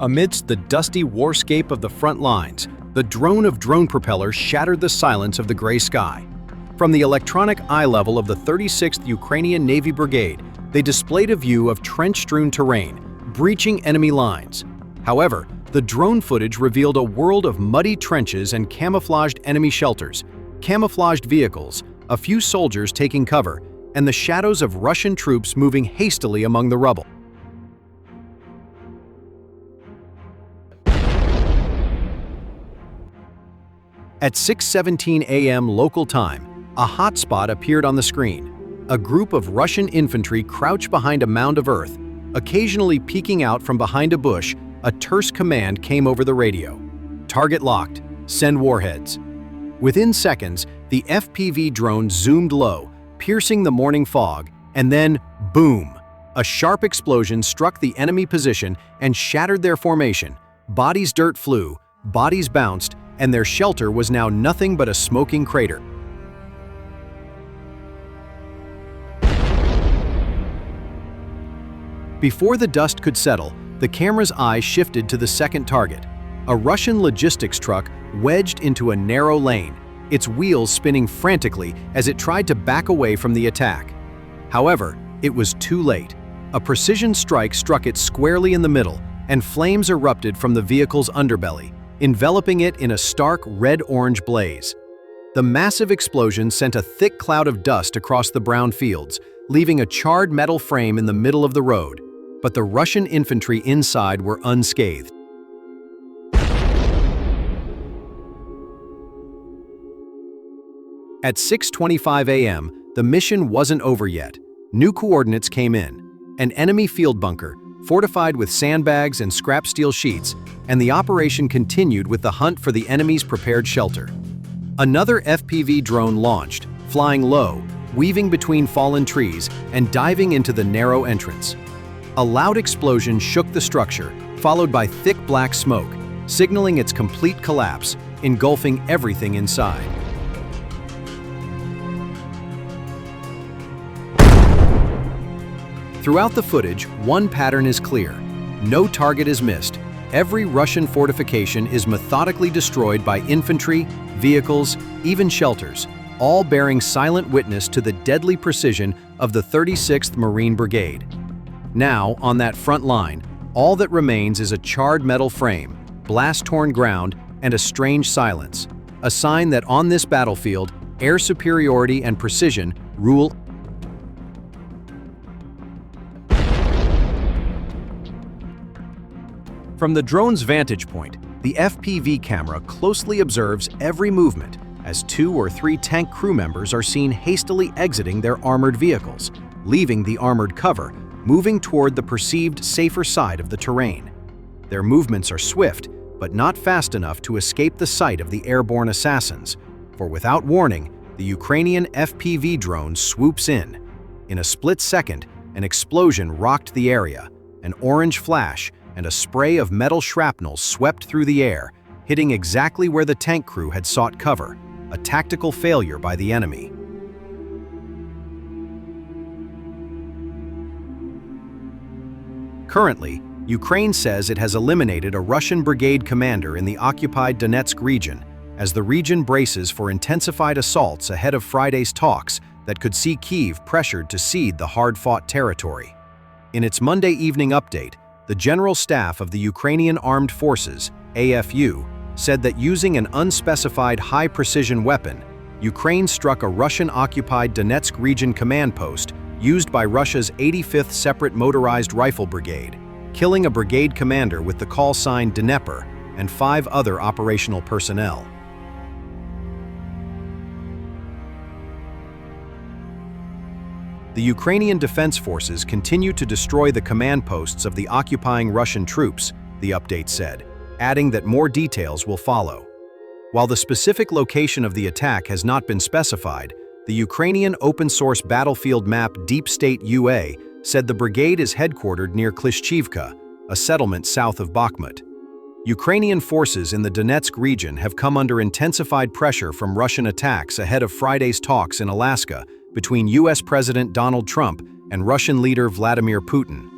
Amidst the dusty warscape of the front lines, the drone of drone propellers shattered the silence of the gray sky. From the electronic eye level of the 36th Ukrainian Navy Brigade, they displayed a view of trench-strewn terrain, breaching enemy lines. However, the drone footage revealed a world of muddy trenches and camouflaged enemy shelters, camouflaged vehicles, a few soldiers taking cover, and the shadows of Russian troops moving hastily among the rubble. At 6:17 a.m. local time, a hotspot appeared on the screen. A group of Russian infantry crouched behind a mound of earth. Occasionally peeking out from behind a bush, a terse command came over the radio. Target locked. Send warheads. Within seconds, the FPV drone zoomed low, piercing the morning fog, and then, boom! A sharp explosion struck the enemy position and shattered their formation. Bodies' dirt flew, bodies bounced, and their shelter was now nothing but a smoking crater. Before the dust could settle, the camera's eye shifted to the second target, a Russian logistics truck wedged into a narrow lane, its wheels spinning frantically as it tried to back away from the attack. However, it was too late. A precision strike struck it squarely in the middle, and flames erupted from the vehicle's underbelly, enveloping it in a stark red-orange blaze. The massive explosion sent a thick cloud of dust across the brown fields, leaving a charred metal frame in the middle of the road, but the Russian infantry inside were unscathed. At 6:25 a.m., the mission wasn't over yet. New coordinates came in: an enemy field bunker, fortified with sandbags and scrap steel sheets, and the operation continued with the hunt for the enemy's prepared shelter. Another FPV drone launched, flying low, weaving between fallen trees, and diving into the narrow entrance. A loud explosion shook the structure, followed by thick black smoke, signaling its complete collapse, engulfing everything inside. Throughout the footage, one pattern is clear. No target is missed. Every Russian fortification is methodically destroyed by infantry, vehicles, even shelters, all bearing silent witness to the deadly precision of the 36th Marine Brigade. Now, on that front line, all that remains is a charred metal frame, blast-torn ground, and a strange silence, a sign that on this battlefield, air superiority and precision rule. From the drone's vantage point, the FPV camera closely observes every movement as 2 or 3 tank crew members are seen hastily exiting their armored vehicles, leaving the armored cover, moving toward the perceived safer side of the terrain. Their movements are swift, but not fast enough to escape the sight of the airborne assassins, for without warning, the Ukrainian FPV drone swoops in. In a split second, an explosion rocked the area, an orange flash, and a spray of metal shrapnel swept through the air, hitting exactly where the tank crew had sought cover, a tactical failure by the enemy. Currently, Ukraine says it has eliminated a Russian brigade commander in the occupied Donetsk region, as the region braces for intensified assaults ahead of Friday's talks that could see Kyiv pressured to cede the hard-fought territory. In its Monday evening update, the General Staff of the Ukrainian Armed Forces, AFU, said that using an unspecified high-precision weapon, Ukraine struck a Russian-occupied Donetsk region command post used by Russia's 85th Separate Motorized Rifle Brigade, killing a brigade commander with the call sign Dnieper and 5 other operational personnel. The Ukrainian Defense Forces continue to destroy the command posts of the occupying Russian troops, the update said, adding that more details will follow. While the specific location of the attack has not been specified, the Ukrainian open-source battlefield map Deep State UA said the brigade is headquartered near Klishchivka, a settlement south of Bakhmut. Ukrainian forces in the Donetsk region have come under intensified pressure from Russian attacks ahead of Friday's talks in Alaska between U.S. President Donald Trump and Russian leader Vladimir Putin.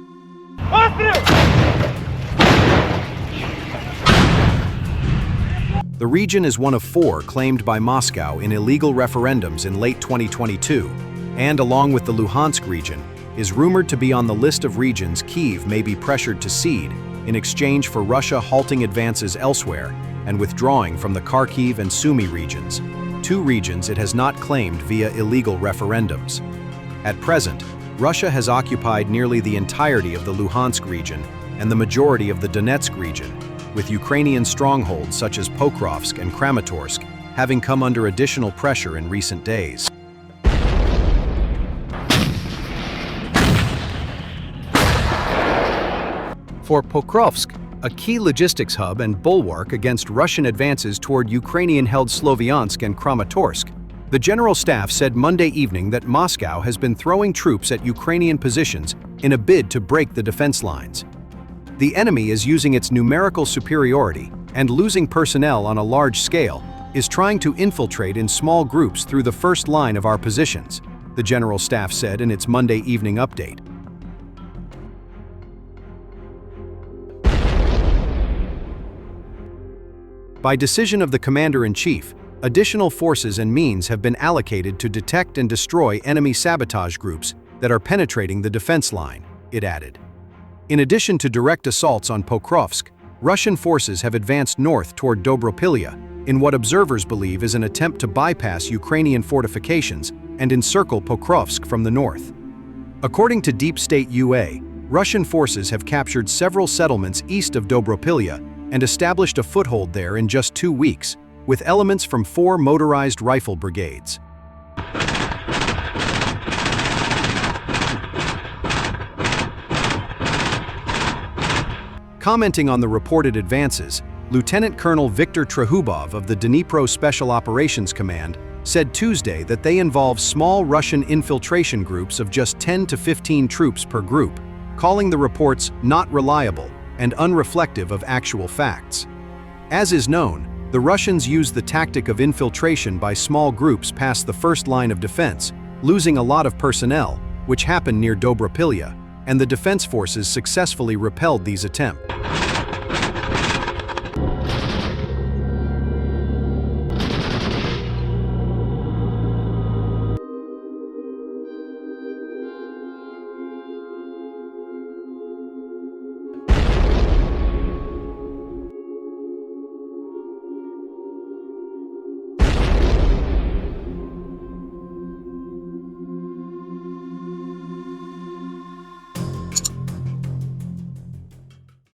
The region is one of 4 claimed by Moscow in illegal referendums in late 2022, and along with the Luhansk region, is rumored to be on the list of regions Kyiv may be pressured to cede in exchange for Russia halting advances elsewhere and withdrawing from the Kharkiv and Sumy regions, 2 regions it has not claimed via illegal referendums. At present, Russia has occupied nearly the entirety of the Luhansk region and the majority of the Donetsk region, with Ukrainian strongholds such as Pokrovsk and Kramatorsk having come under additional pressure in recent days. For Pokrovsk, a key logistics hub and bulwark against Russian advances toward Ukrainian-held Sloviansk and Kramatorsk, the General Staff said Monday evening that Moscow has been throwing troops at Ukrainian positions in a bid to break the defense lines. The enemy is using its numerical superiority and losing personnel on a large scale, is trying to infiltrate in small groups through the first line of our positions, the General Staff said in its Monday evening update. By decision of the Commander-in-Chief, additional forces and means have been allocated to detect and destroy enemy sabotage groups that are penetrating the defense line, it added. In addition to direct assaults on Pokrovsk, Russian forces have advanced north toward Dobropilya in what observers believe is an attempt to bypass Ukrainian fortifications and encircle Pokrovsk from the north. According to Deep State UA, Russian forces have captured several settlements east of Dobropilya and established a foothold there in just 2 weeks, with elements from 4 motorized rifle brigades. Commenting on the reported advances, Lieutenant Colonel Viktor Trehubov of the Dnipro Special Operations Command said Tuesday that they involve small Russian infiltration groups of just 10 to 15 troops per group, calling the reports not reliable and unreflective of actual facts. As is known, the Russians use the tactic of infiltration by small groups past the first line of defense, losing a lot of personnel, which happened near Dobropilya, and the defense forces successfully repelled these attempts.